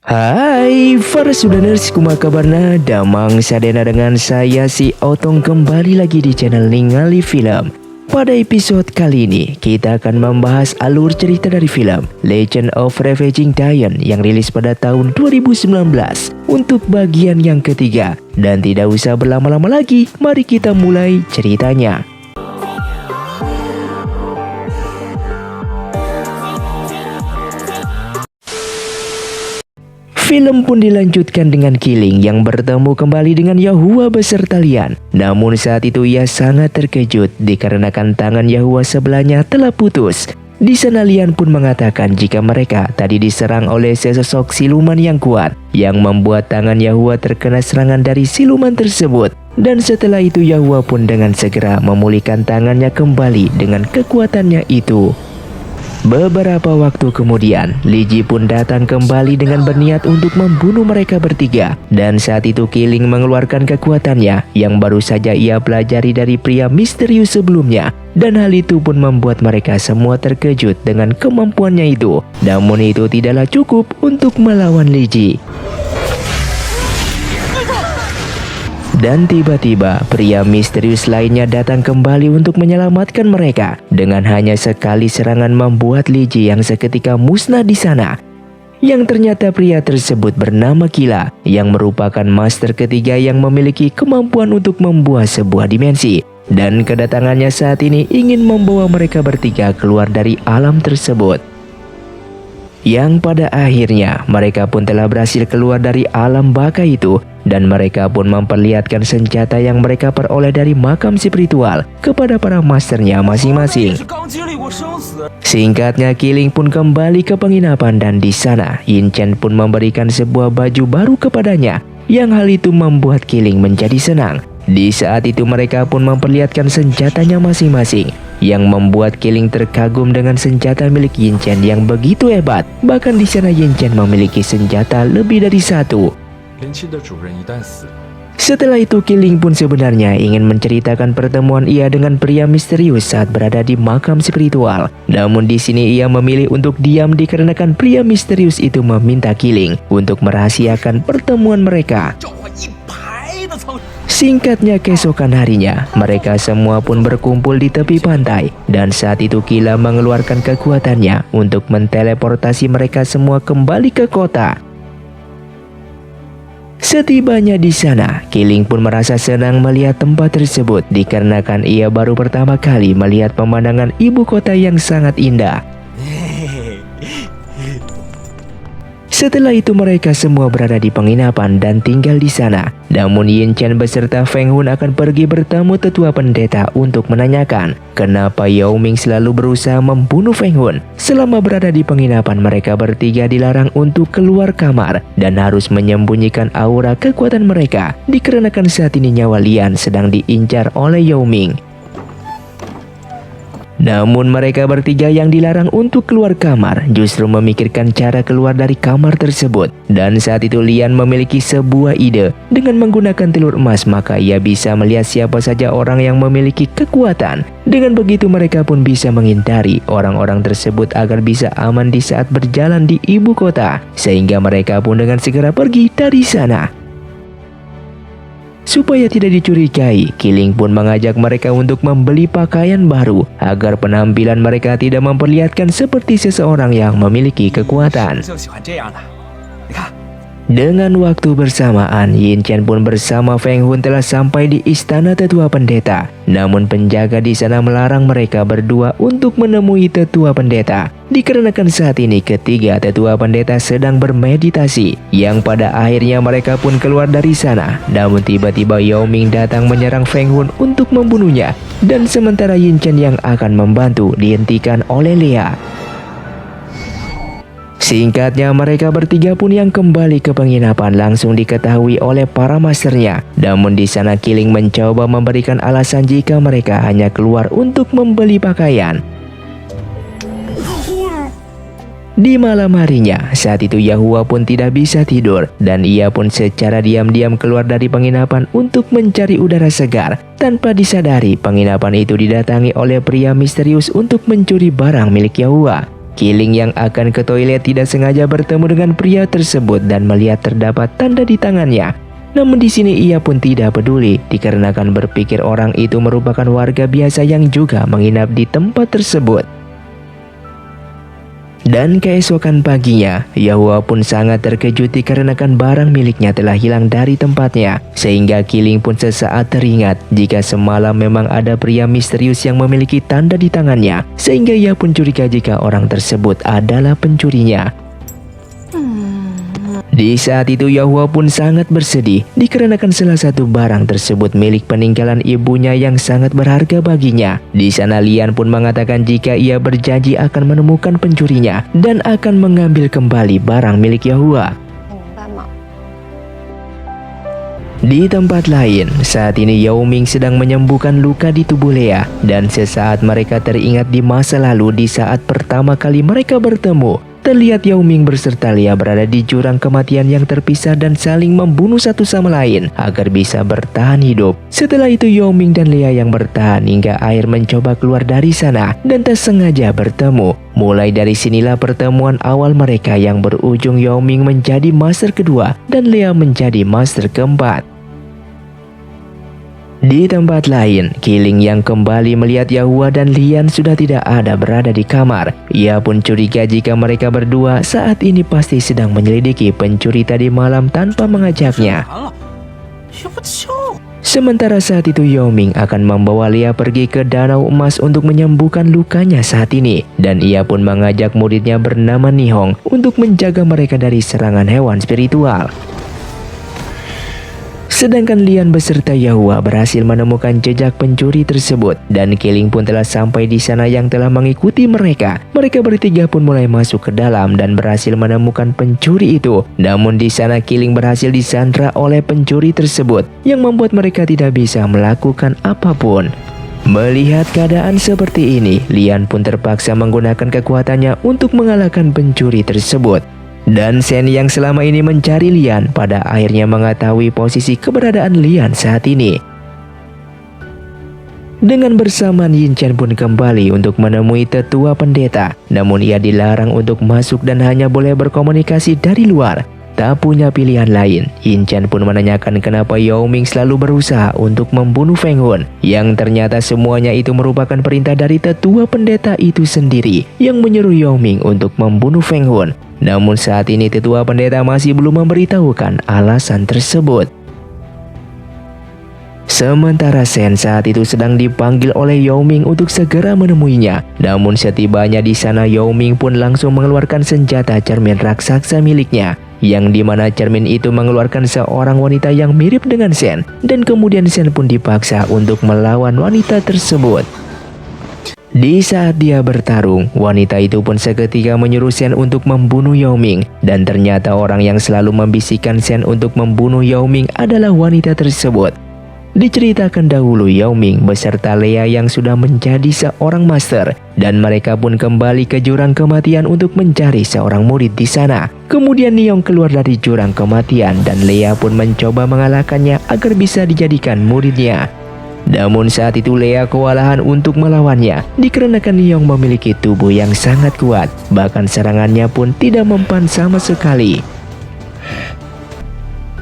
Hai, para Sudaners, kumaha kabarna? Damang sadena dengan saya si Otong kembali lagi di channel Ningali Film. Pada episode kali ini, kita akan membahas alur cerita dari film Legend of Ravaging Giant yang rilis pada tahun 2019 untuk bagian yang ketiga. Dan tidak usah berlama-lama lagi, mari kita mulai ceritanya. Film pun dilanjutkan dengan Killing yang bertemu kembali dengan Yahua beserta Lian. Namun saat itu ia sangat terkejut dikarenakan tangan Yahua sebelahnya telah putus. Di sana Lian pun mengatakan jika mereka tadi diserang oleh sesosok siluman yang kuat yang membuat tangan Yahua terkena serangan dari siluman tersebut. Dan setelah itu Yahua pun dengan segera memulihkan tangannya kembali dengan kekuatannya itu. Beberapa waktu kemudian, Li Ji pun datang kembali dengan berniat untuk membunuh mereka bertiga. Dan saat itu Killing mengeluarkan kekuatannya yang baru saja ia pelajari dari pria misterius sebelumnya. Dan hal itu pun membuat mereka semua terkejut dengan kemampuannya itu. Namun itu tidaklah cukup untuk melawan Li Ji. Dan tiba-tiba pria misterius lainnya datang kembali untuk menyelamatkan mereka. Dengan hanya sekali serangan membuat Li Ji yang seketika musnah di sana. Yang ternyata pria tersebut bernama Kila, yang merupakan master ketiga yang memiliki kemampuan untuk membuat sebuah dimensi. Dan kedatangannya saat ini ingin membawa mereka bertiga keluar dari alam tersebut. Yang pada akhirnya mereka pun telah berhasil keluar dari alam baka itu. Dan mereka pun memperlihatkan senjata yang mereka peroleh dari makam spiritual kepada para masternya masing-masing. Singkatnya Killing pun kembali ke penginapan dan di sana Yin Chen pun memberikan sebuah baju baru kepadanya. Yang hal itu membuat Killing menjadi senang. Di saat itu mereka pun memperlihatkan senjatanya masing-masing. Yang membuat Killing terkagum dengan senjata milik Yin Chen yang begitu hebat. Bahkan di sana Yin Chen memiliki senjata lebih dari satu. Setelah itu Killing pun sebenarnya ingin menceritakan pertemuan ia dengan pria misterius saat berada di makam spiritual. Namun di sini ia memilih untuk diam dikarenakan pria misterius itu meminta Killing untuk merahasiakan pertemuan mereka. Singkatnya keesokan harinya, mereka semua pun berkumpul di tepi pantai. Dan saat itu Kila mengeluarkan kekuatannya untuk menteleportasi mereka semua kembali ke kota. Setibanya di sana, Killing pun merasa senang melihat tempat tersebut dikarenakan ia baru pertama kali melihat pemandangan ibu kota yang sangat indah. Setelah itu mereka semua berada di penginapan dan tinggal di sana. Namun Yin Chen beserta Feng Hun akan pergi bertemu tetua pendeta untuk menanyakan kenapa Yao Ming selalu berusaha membunuh Feng Hun. Selama berada di penginapan mereka bertiga dilarang untuk keluar kamar dan harus menyembunyikan aura kekuatan mereka dikarenakan saat ini nyawa Lian sedang diincar oleh Yao Ming. Namun mereka bertiga yang dilarang untuk keluar kamar justru memikirkan cara keluar dari kamar tersebut. Dan saat itu Lian memiliki sebuah ide. Dengan menggunakan telur emas maka ia bisa melihat siapa saja orang yang memiliki kekuatan. Dengan begitu mereka pun bisa menghindari orang-orang tersebut agar bisa aman di saat berjalan di ibu kota. Sehingga mereka pun dengan segera pergi dari sana. Supaya tidak dicurigai, Killing pun mengajak mereka untuk membeli pakaian baru agar penampilan mereka tidak memperlihatkan seperti seseorang yang memiliki kekuatan. Dengan waktu bersamaan, Yin Chen pun bersama Feng Hun telah sampai di istana tetua pendeta. Namun penjaga di sana melarang mereka berdua untuk menemui tetua pendeta. Dikarenakan saat ini ketiga tetua pendeta sedang bermeditasi. Yang pada akhirnya mereka pun keluar dari sana. Namun tiba-tiba Yao Ming datang menyerang Feng Hun untuk membunuhnya. Dan sementara Yin Chen yang akan membantu dihentikan oleh Lea. Singkatnya mereka bertiga pun yang kembali ke penginapan langsung diketahui oleh para masternya. Namun di sana Killing mencoba memberikan alasan jika mereka hanya keluar untuk membeli pakaian. Di malam harinya, saat itu Yahua pun tidak bisa tidur dan ia pun secara diam-diam keluar dari penginapan untuk mencari udara segar. Tanpa disadari, penginapan itu didatangi oleh pria misterius untuk mencuri barang milik Yahua. Kiling yang akan ke toilet tidak sengaja bertemu dengan pria tersebut dan melihat terdapat tanda di tangannya. Namun di sini ia pun tidak peduli dikarenakan berpikir orang itu merupakan warga biasa yang juga menginap di tempat tersebut. Dan keesokan paginya, Yahua pun sangat terkejut dikarenakan barang miliknya telah hilang dari tempatnya. Sehingga Kiling pun sesaat teringat jika semalam memang ada pria misterius yang memiliki tanda di tangannya. Sehingga ia pun curiga jika orang tersebut adalah pencurinya. Di saat itu Yahua pun sangat bersedih dikarenakan salah satu barang tersebut milik peninggalan ibunya yang sangat berharga baginya. Di sana Lian pun mengatakan jika ia berjanji akan menemukan pencurinya dan akan mengambil kembali barang milik Yahua. Di tempat lain, saat ini Yao Ming sedang menyembuhkan luka di tubuh Lea dan sesaat mereka teringat di masa lalu di saat pertama kali mereka bertemu. Terlihat Yao Ming beserta Lea berada di jurang kematian yang terpisah dan saling membunuh satu sama lain agar bisa bertahan hidup. Setelah itu Yao Ming dan Lea yang bertahan hingga air mencoba keluar dari sana dan tak sengaja bertemu. Mulai dari sinilah pertemuan awal mereka yang berujung Yao Ming menjadi master kedua dan Lea menjadi master keempat. Di tempat lain, Kiling yang kembali melihat Yahua dan Lian sudah tidak ada berada di kamar. Ia pun curiga jika mereka berdua saat ini pasti sedang menyelidiki pencuri tadi malam tanpa mengajaknya. Sementara saat itu Yao Ming akan membawa Lea pergi ke Danau Emas untuk menyembuhkan lukanya saat ini. Dan ia pun mengajak muridnya bernama Nihong untuk menjaga mereka dari serangan hewan spiritual. Sedangkan Lian beserta Yahua berhasil menemukan jejak pencuri tersebut dan Kiling pun telah sampai di sana yang telah mengikuti mereka. Mereka bertiga pun mulai masuk ke dalam dan berhasil menemukan pencuri itu. Namun di sana Kiling berhasil disandra oleh pencuri tersebut yang membuat mereka tidak bisa melakukan apapun. Melihat keadaan seperti ini, Lian pun terpaksa menggunakan kekuatannya untuk mengalahkan pencuri tersebut. Dan Shen yang selama ini mencari Lian pada akhirnya mengetahui posisi keberadaan Lian saat ini. Dengan bersamaan Yin Chen pun kembali untuk menemui tetua pendeta. Namun ia dilarang untuk masuk dan hanya boleh berkomunikasi dari luar. Tak punya pilihan lain, Yin Chen pun menanyakan kenapa Yao Ming selalu berusaha untuk membunuh Feng Hun. Yang ternyata semuanya itu merupakan perintah dari tetua pendeta itu sendiri yang menyuruh Yao Ming untuk membunuh Feng Hun. Namun saat ini tetua pendeta masih belum memberitahukan alasan tersebut. Sementara Shen saat itu sedang dipanggil oleh Yao Ming untuk segera menemuinya. Namun setibanya di sana Yao Ming pun langsung mengeluarkan senjata cermin raksasa miliknya. Yang dimana cermin itu mengeluarkan seorang wanita yang mirip dengan Shen. Dan kemudian Shen pun dipaksa untuk melawan wanita tersebut. Di saat dia bertarung, wanita itu pun seketika menyuruh Shen untuk membunuh Yao Ming. Dan ternyata orang yang selalu membisikkan Shen untuk membunuh Yao Ming adalah wanita tersebut. Diceritakan dahulu Yao Ming beserta Lea yang sudah menjadi seorang master. Dan mereka pun kembali ke jurang kematian untuk mencari seorang murid di sana. Kemudian Nihong keluar dari jurang kematian dan Lea pun mencoba mengalahkannya agar bisa dijadikan muridnya. Namun saat itu Lea kewalahan untuk melawannya dikarenakan Nihong memiliki tubuh yang sangat kuat. Bahkan serangannya pun tidak mempan sama sekali.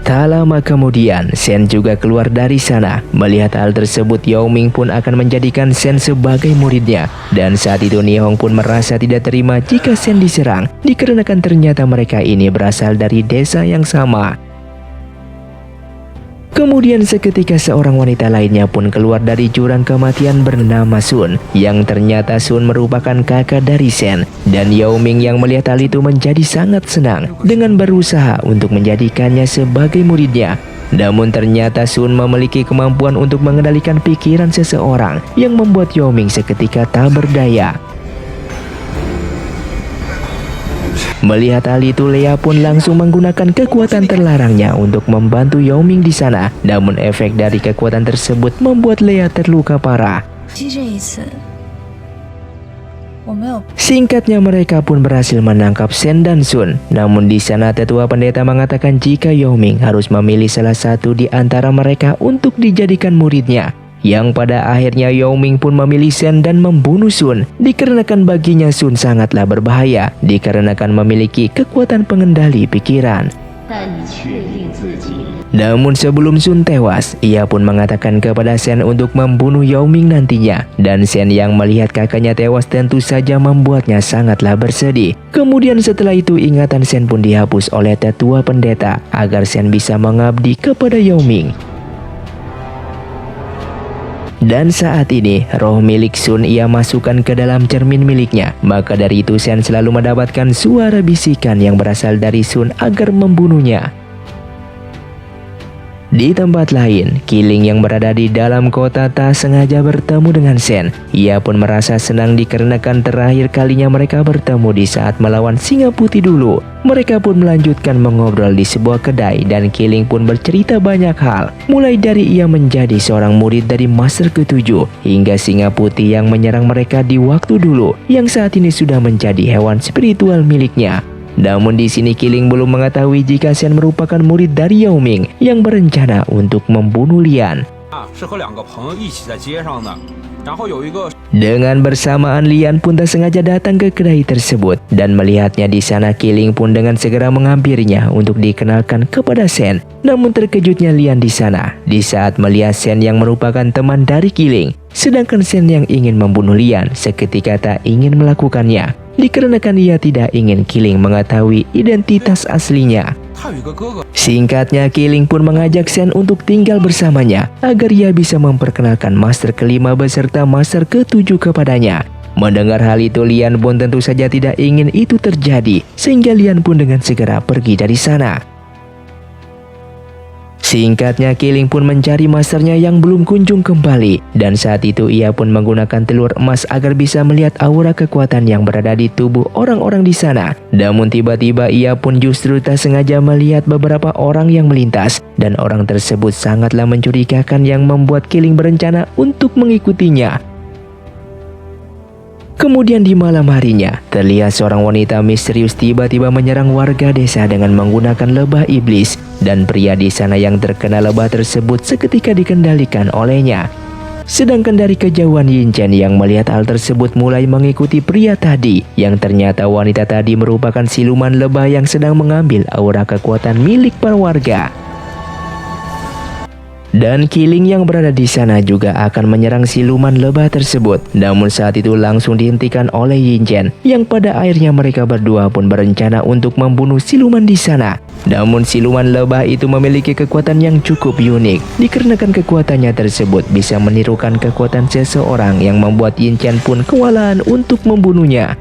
Tak lama kemudian Shen juga keluar dari sana. Melihat hal tersebut Yao Ming pun akan menjadikan Shen sebagai muridnya. Dan saat itu Nihong pun merasa tidak terima jika Shen diserang dikarenakan ternyata mereka ini berasal dari desa yang sama. Kemudian seketika seorang wanita lainnya pun keluar dari jurang kematian bernama Sun. Yang ternyata Sun merupakan kakak dari Shen. Dan Yao Ming yang melihat hal itu menjadi sangat senang dengan berusaha untuk menjadikannya sebagai muridnya. Namun ternyata Sun memiliki kemampuan untuk mengendalikan pikiran seseorang yang membuat Yao Ming seketika tak berdaya. Melihat hal itu, Lea pun langsung menggunakan kekuatan terlarangnya untuk membantu Yao Ming di sana. Namun efek dari kekuatan tersebut membuat Lea terluka parah. Singkatnya mereka pun berhasil menangkap Shen dan Sun. Namun di sana tetua pendeta mengatakan jika Yao Ming harus memilih salah satu di antara mereka untuk dijadikan muridnya. yang pada akhirnya Yao Ming pun memilih Shen dan membunuh Sun, dikarenakan baginya Sun sangatlah berbahaya dikarenakan memiliki kekuatan pengendali pikiran. Namun sebelum Sun tewas, ia pun mengatakan kepada Shen untuk membunuh Yao Ming nantinya. Dan Shen yang melihat kakaknya tewas tentu saja membuatnya sangatlah bersedih. Kemudian setelah itu ingatan Shen pun dihapus oleh tetua pendeta agar Shen bisa mengabdi kepada Yao Ming. Dan saat ini, roh milik Sun ia masukkan ke dalam cermin miliknya. Maka dari itu Shen selalu mendapatkan suara bisikan yang berasal dari Sun agar membunuhnya. Di tempat lain, Keeling yang berada di dalam kota tak sengaja bertemu dengan Shen. Ia pun merasa senang dikarenakan terakhir kalinya mereka bertemu di saat melawan singa putih dulu. Mereka pun melanjutkan mengobrol di sebuah kedai dan Keeling pun bercerita banyak hal. Mulai dari ia menjadi seorang murid dari Master ke-7 hingga singa putih yang menyerang mereka di waktu dulu yang saat ini sudah menjadi hewan spiritual miliknya. Namun di sini Keeling belum mengetahui jika Shen merupakan murid dari Yao Ming yang berencana untuk membunuh Lian. Dengan bersamaan Lian pun tak sengaja datang ke kedai tersebut dan melihatnya di sana. Keeling pun dengan segera menghampirinya untuk dikenalkan kepada Shen. Namun terkejutnya Lian di sana di saat melihat Shen yang merupakan teman dari Keeling. Sedangkan Shen yang ingin membunuh Lian seketika tak ingin melakukannya dikarenakan ia tidak ingin Keeling mengetahui identitas aslinya. Singkatnya, Keeling pun mengajak Shen untuk tinggal bersamanya agar ia bisa memperkenalkan Master ke-5 beserta Master ke-7 kepadanya. Mendengar hal itu, Lian pun tentu saja tidak ingin itu terjadi, sehingga Lian pun dengan segera pergi dari sana. Singkatnya, Keeling pun mencari masternya yang belum kunjung kembali. Dan saat itu ia pun menggunakan telur emas agar bisa melihat aura kekuatan yang berada di tubuh orang-orang di sana. Namun tiba-tiba ia pun justru tak sengaja melihat beberapa orang yang melintas. Dan orang tersebut sangatlah mencurigakan yang membuat Keeling berencana untuk mengikutinya. Kemudian di malam harinya, terlihat seorang wanita misterius tiba-tiba menyerang warga desa dengan menggunakan lebah iblis. Dan pria di sana yang terkena lebah tersebut seketika dikendalikan olehnya. Sedangkan dari kejauhan Yin Chen yang melihat hal tersebut mulai mengikuti pria tadi. Yang ternyata wanita tadi merupakan siluman lebah yang sedang mengambil aura kekuatan milik para warga. Dan Keeling yang berada di sana juga akan menyerang siluman lebah tersebut. Namun saat itu langsung dihentikan oleh Yin Chen, yang pada akhirnya mereka berdua pun berencana untuk membunuh siluman di sana. Namun siluman lebah itu memiliki kekuatan yang cukup unik, dikarenakan kekuatannya tersebut bisa menirukan kekuatan seseorang yang membuat Yin Chen pun kewalahan untuk membunuhnya.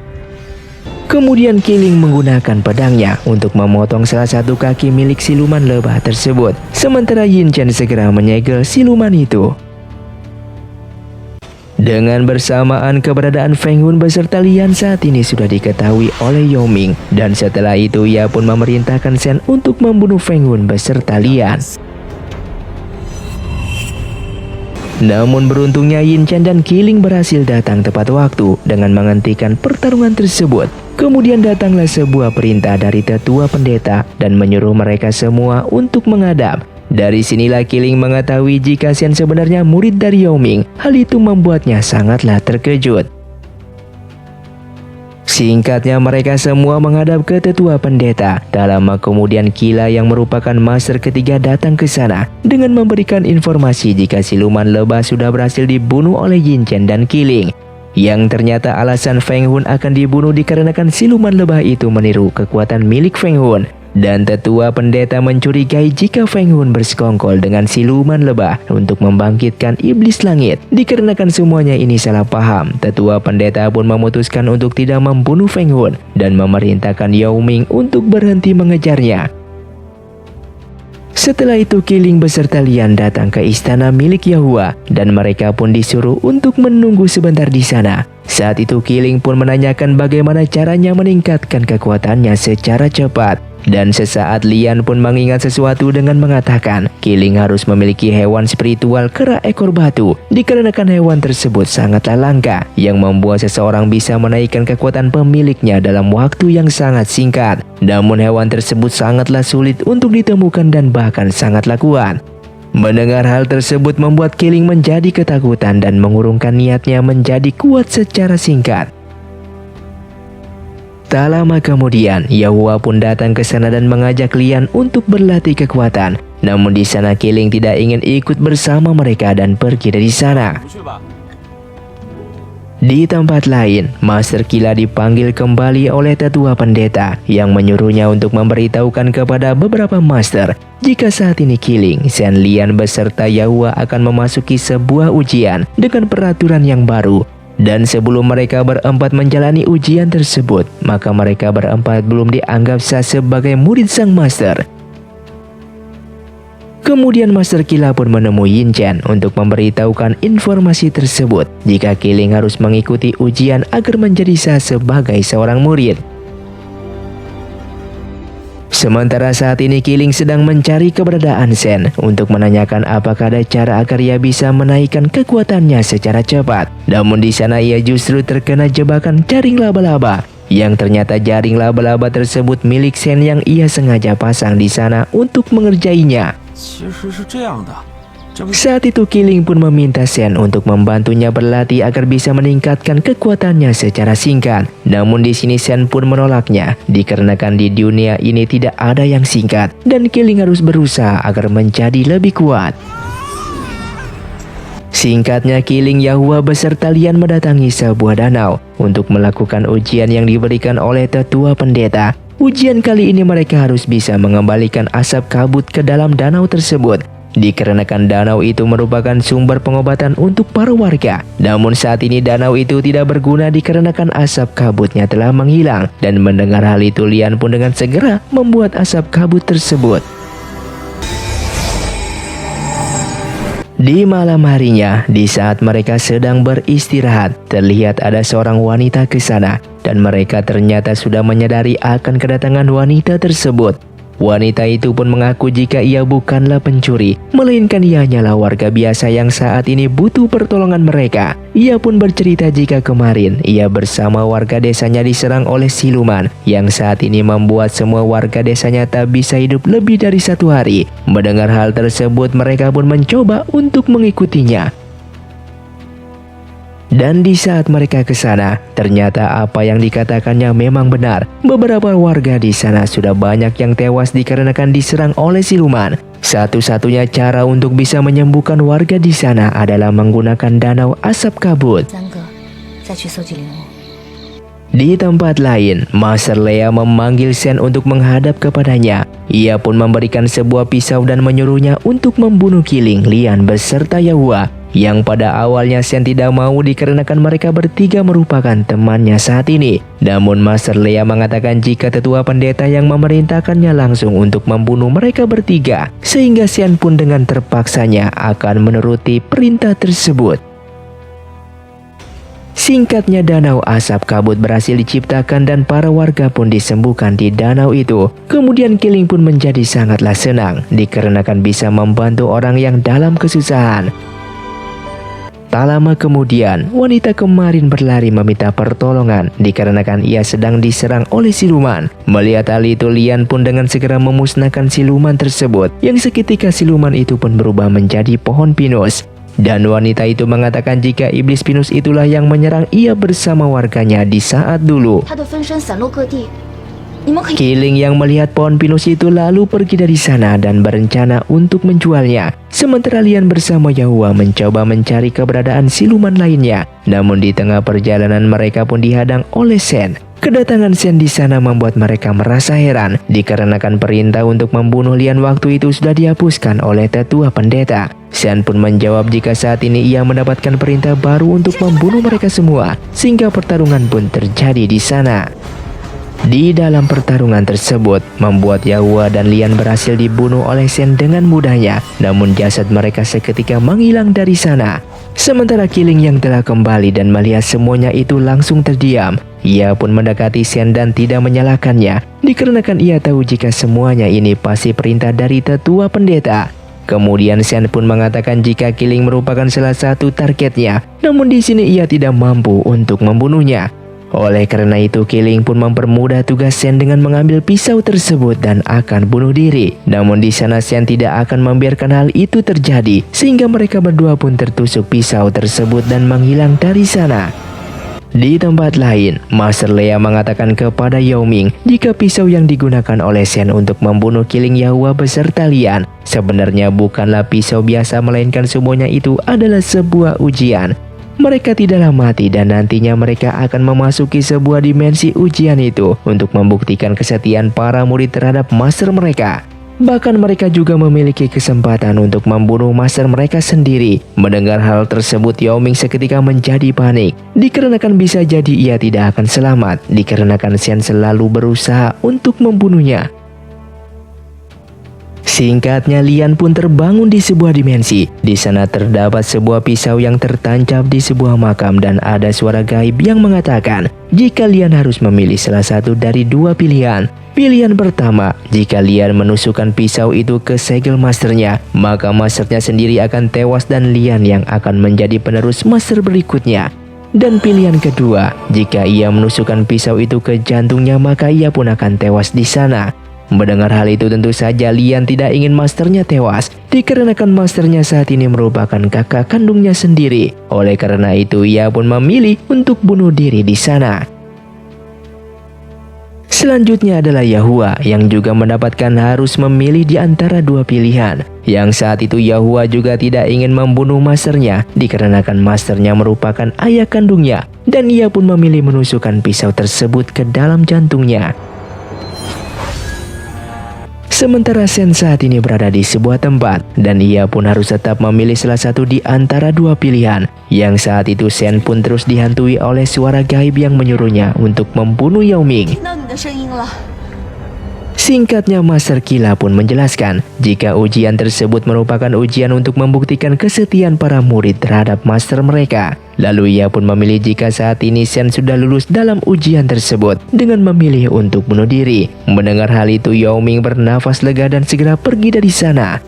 Kemudian Keeling menggunakan pedangnya untuk memotong salah satu kaki milik siluman lebah tersebut. Sementara Yin Chen segera menyegel siluman itu. Dengan bersamaan keberadaan Feng Hun beserta Lian saat ini sudah diketahui oleh Yao Ming. Dan setelah itu ia pun memerintahkan Shen untuk membunuh Feng Hun beserta Lian. Namun beruntungnya Yin Chen dan Keeling berhasil datang tepat waktu dengan menghentikan pertarungan tersebut. Kemudian datanglah sebuah perintah dari tetua pendeta dan menyuruh mereka semua untuk menghadap. Dari sinilah Keeling mengetahui jika Shen sebenarnya murid dari Yao Ming. Hal itu membuatnya sangatlah terkejut. Singkatnya mereka semua menghadap ke tetua pendeta. Tak lama kemudian Kila yang merupakan master ketiga datang ke sana dengan memberikan informasi jika siluman lebah sudah berhasil dibunuh oleh Yin Chen dan Keeling. Yang ternyata alasan Feng Hun akan dibunuh dikarenakan siluman lebah itu meniru kekuatan milik Feng Hun. Dan tetua pendeta mencurigai jika Feng Hun bersekongkol dengan siluman lebah untuk membangkitkan iblis langit. Dikarenakan semuanya ini salah paham, tetua pendeta pun memutuskan untuk tidak membunuh Feng Hun dan memerintahkan Yao Ming untuk berhenti mengejarnya. Setelah itu Keeling beserta Lian datang ke istana milik Yahua dan mereka pun disuruh untuk menunggu sebentar di sana. Saat itu Keeling pun menanyakan bagaimana caranya meningkatkan kekuatannya secara cepat. Dan sesaat Lian pun mengingat sesuatu dengan mengatakan Keeling harus memiliki hewan spiritual kera ekor batu dikarenakan hewan tersebut sangatlah langka yang membuat seseorang bisa menaikkan kekuatan pemiliknya dalam waktu yang sangat singkat. Namun hewan tersebut sangatlah sulit untuk ditemukan dan bahkan sangatlah kuat. Mendengar hal tersebut membuat Keling menjadi ketakutan dan mengurungkan niatnya menjadi kuat secara singkat. Tak lama kemudian, Yahua pun datang ke sana dan mengajak Lian untuk berlatih kekuatan. Namun di sana Keling tidak ingin ikut bersama mereka dan pergi dari sana. Di tempat lain, Master Kila dipanggil kembali oleh tetua pendeta yang menyuruhnya untuk memberitahukan kepada beberapa master jika saat ini Keling, Shen Lian beserta Yahua akan memasuki sebuah ujian dengan peraturan yang baru. Dan sebelum mereka berempat menjalani ujian tersebut, maka mereka berempat belum dianggap sah sebagai murid sang master. Kemudian Master Kila pun menemui Yin Chen untuk memberitahukan informasi tersebut jika Keling harus mengikuti ujian agar menjadi sah sebagai seorang murid. Sementara saat ini Keling sedang mencari keberadaan Shen untuk menanyakan apakah ada cara agar ia bisa menaikkan kekuatannya secara cepat. Namun di sana ia justru terkena jebakan jaring laba-laba yang ternyata jaring laba-laba tersebut milik Shen yang ia sengaja pasang di sana untuk mengerjainya. Saat itu Keling pun meminta Shen untuk membantunya berlatih agar bisa meningkatkan kekuatannya secara singkat. Namun di sini Shen pun menolaknya dikarenakan di dunia ini tidak ada yang singkat dan Keling harus berusaha agar menjadi lebih kuat. Singkatnya Keling, Yahua beserta Lian mendatangi sebuah danau untuk melakukan ujian yang diberikan oleh tetua pendeta. Ujian kali ini mereka harus bisa mengembalikan asap kabut ke dalam danau tersebut. Dikarenakan danau itu merupakan sumber pengobatan untuk para warga. Namun saat ini danau itu tidak berguna dikarenakan asap kabutnya telah menghilang. Dan mendengar hal itu Lian pun dengan segera membuat asap kabut tersebut. Di malam harinya, di saat mereka sedang beristirahat, terlihat ada seorang wanita ke sana. Dan mereka ternyata sudah menyadari akan kedatangan wanita tersebut. Wanita itu pun mengaku jika ia bukanlah pencuri, melainkan ia hanyalah warga biasa yang saat ini butuh pertolongan mereka. Ia pun bercerita jika kemarin ia bersama warga desanya diserang oleh siluman yang saat ini membuat semua warga desanya tak bisa hidup lebih dari 1 hari. Mendengar hal tersebut mereka pun mencoba untuk mengikutinya. Dan di saat mereka ke sana, ternyata apa yang dikatakannya memang benar. Beberapa warga di sana sudah banyak yang tewas dikarenakan diserang oleh siluman. Satu-satunya cara untuk bisa menyembuhkan warga di sana adalah menggunakan danau asap kabut. Di tempat lain, Master Lea memanggil Shen untuk menghadap kepadanya. Ia pun memberikan sebuah pisau dan menyuruhnya untuk membunuh Keling, Lian beserta Yahua. Yang pada awalnya Shen tidak mau dikarenakan mereka bertiga merupakan temannya saat ini. Namun Master Lea mengatakan jika tetua pendeta yang memerintahkannya langsung untuk membunuh mereka bertiga. Sehingga Shen pun dengan terpaksanya akan menuruti perintah tersebut. Singkatnya danau asap kabut berhasil diciptakan dan para warga pun disembuhkan di danau itu. Kemudian Keling pun menjadi sangatlah senang dikarenakan bisa membantu orang yang dalam kesusahan. Tak lama kemudian, wanita kemarin berlari meminta pertolongan dikarenakan ia sedang diserang oleh siluman. Melihat hal itu, Lian pun dengan segera memusnahkan siluman tersebut, yang seketika siluman itu pun berubah menjadi pohon pinus. Dan wanita itu mengatakan jika iblis pinus itulah yang menyerang ia bersama warganya di saat dulu. Keling yang melihat pohon pinus itu lalu pergi dari sana dan berencana untuk menjualnya. Sementara Lian bersama Yahua mencoba mencari keberadaan siluman lainnya. Namun di tengah perjalanan mereka pun dihadang oleh Shen. Kedatangan Shen di sana membuat mereka merasa heran dikarenakan perintah untuk membunuh Lian waktu itu sudah dihapuskan oleh tetua pendeta. Shen pun menjawab jika saat ini ia mendapatkan perintah baru untuk membunuh mereka semua, sehingga pertarungan pun terjadi di sana. Di dalam pertarungan tersebut, membuat Yahua dan Lian berhasil dibunuh oleh Shen dengan mudahnya. Namun jasad mereka seketika menghilang dari sana. Sementara Keling yang telah kembali dan melihat semuanya itu langsung terdiam. Ia pun mendekati Shen dan tidak menyalahkannya, dikarenakan ia tahu jika semuanya ini pasti perintah dari tetua pendeta. Kemudian Shen pun mengatakan jika Keling merupakan salah satu targetnya. Namun di sini ia tidak mampu untuk membunuhnya. Oleh karena itu, Keling pun mempermudah tugas Shen dengan mengambil pisau tersebut dan akan bunuh diri. Namun di sana Shen tidak akan membiarkan hal itu terjadi, sehingga mereka berdua pun tertusuk pisau tersebut dan menghilang dari sana. Di tempat lain, Master Lea mengatakan kepada Yao Ming jika pisau yang digunakan oleh Shen untuk membunuh Keling Yahua beserta Lian sebenarnya bukanlah pisau biasa, melainkan semuanya itu adalah sebuah ujian. Mereka tidaklah mati dan nantinya mereka akan memasuki sebuah dimensi ujian itu untuk membuktikan kesetiaan para murid terhadap master mereka. Bahkan mereka juga memiliki kesempatan untuk membunuh master mereka sendiri. Mendengar hal tersebut, Yao Ming seketika menjadi panik, dikarenakan bisa jadi ia tidak akan selamat, dikarenakan Shen selalu berusaha untuk membunuhnya. Singkatnya, Lian pun terbangun di sebuah dimensi. Di sana terdapat sebuah pisau yang tertancap di sebuah makam dan ada suara gaib yang mengatakan jika Lian harus memilih salah satu dari dua pilihan. Pilihan pertama, jika Lian menusukkan pisau itu ke segel masternya, maka masternya sendiri akan tewas dan Lian yang akan menjadi penerus master berikutnya. Dan pilihan kedua, jika ia menusukkan pisau itu ke jantungnya, maka ia pun akan tewas di sana. Mendengar hal itu, tentu saja Lian tidak ingin masternya tewas, dikarenakan masternya saat ini merupakan kakak kandungnya sendiri. Oleh karena itu, ia pun memilih untuk bunuh diri di sana. Selanjutnya adalah Yahua yang juga mendapatkan harus memilih di antara dua pilihan. Yang saat itu Yahua juga tidak ingin membunuh masternya, dikarenakan masternya merupakan ayah kandungnya, dan ia pun memilih menusukkan pisau tersebut ke dalam jantungnya. Sementara Shen saat ini berada di sebuah tempat dan ia pun harus tetap memilih salah satu di antara dua pilihan. Yang saat itu Shen pun terus dihantui oleh suara gaib yang menyuruhnya untuk membunuh Yao Ming. Singkatnya, Master Kila pun menjelaskan jika ujian tersebut merupakan ujian untuk membuktikan kesetiaan para murid terhadap master mereka. Lalu ia pun memilih jika saat ini Shen sudah lulus dalam ujian tersebut dengan memilih untuk bunuh diri. Mendengar hal itu, Yao Ming bernafas lega dan segera pergi dari sana.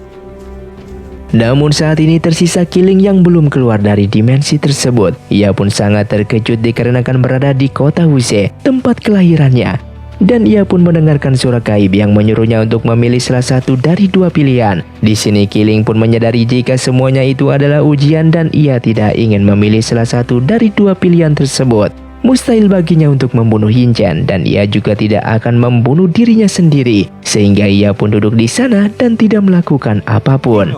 Namun saat ini tersisa Keling yang belum keluar dari dimensi tersebut. Ia pun sangat terkejut dikarenakan berada di kota Wuse, tempat kelahirannya. Dan ia pun mendengarkan suara gaib yang menyuruhnya untuk memilih salah satu dari dua pilihan. Di sini Keling pun menyadari jika semuanya itu adalah ujian dan ia tidak ingin memilih salah satu dari dua pilihan tersebut. Mustahil baginya untuk membunuh Yin Chen dan ia juga tidak akan membunuh dirinya sendiri. Sehingga ia pun duduk di sana dan tidak melakukan apapun.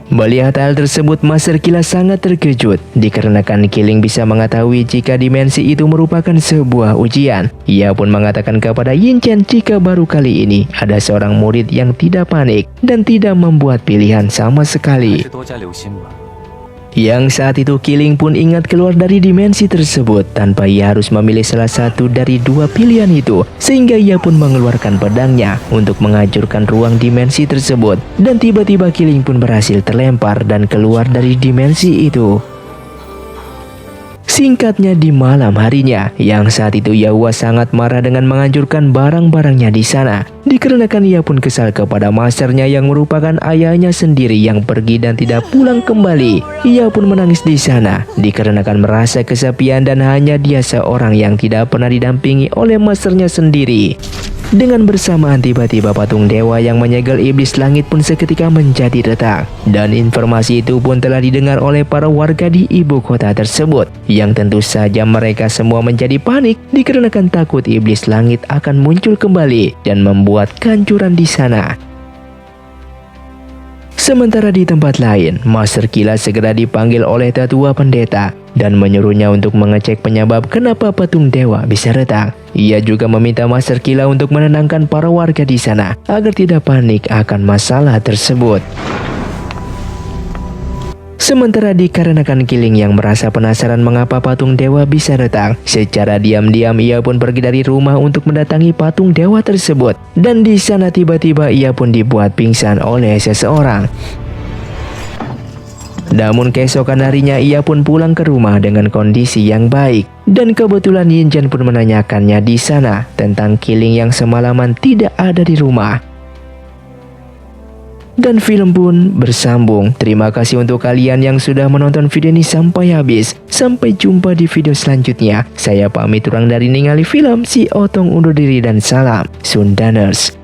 Melihat hal tersebut, Master Kila sangat terkejut dikarenakan Keling bisa mengetahui jika dimensi itu merupakan sebuah ujian. Ia pun mengatakan kepada Yin Chen jika baru kali ini ada seorang murid yang tidak panik dan tidak membuat pilihan sama sekali. Yang saat itu Keling pun ingat keluar dari dimensi tersebut tanpa ia harus memilih salah satu dari dua pilihan itu, sehingga ia pun mengeluarkan pedangnya untuk menghancurkan ruang dimensi tersebut. Dan tiba-tiba Keling pun berhasil terlempar dan keluar dari dimensi itu. Singkatnya, di malam harinya, yang saat itu Yahua sangat marah dengan menghancurkan barang-barangnya di sana. Dikarenakan ia pun kesal kepada masternya yang merupakan ayahnya sendiri yang pergi dan tidak pulang kembali. Ia pun menangis di sana dikarenakan merasa kesepian dan hanya dia seorang yang tidak pernah didampingi oleh masternya sendiri. Dengan bersamaan tiba-tiba patung dewa yang menyegel iblis langit pun seketika menjadi retak. Dan informasi itu pun telah didengar oleh para warga di ibu kota tersebut. Yang tentu saja mereka semua menjadi panik dikarenakan takut iblis langit akan muncul kembali dan membuat kehancuran di sana. Sementara di tempat lain, Master Kila segera dipanggil oleh tetua pendeta dan menyuruhnya untuk mengecek penyebab kenapa patung dewa bisa retak. Ia juga meminta Master Kila untuk menenangkan para warga di sana agar tidak panik akan masalah tersebut. Sementara dikarenakan Keling yang merasa penasaran mengapa patung dewa bisa retak, secara diam-diam ia pun pergi dari rumah untuk mendatangi patung dewa tersebut. Dan di sana tiba-tiba ia pun dibuat pingsan oleh seseorang. Namun keesokan harinya ia pun pulang ke rumah dengan kondisi yang baik. Dan kebetulan Yin Chen pun menanyakannya di sana tentang Keling yang semalaman tidak ada di rumah. Dan film pun bersambung. Terima kasih untuk kalian yang sudah menonton video ini sampai habis. Sampai jumpa di video selanjutnya. Saya pamit urang dari ningali film, si Otong undur diri dan salam Sundaners.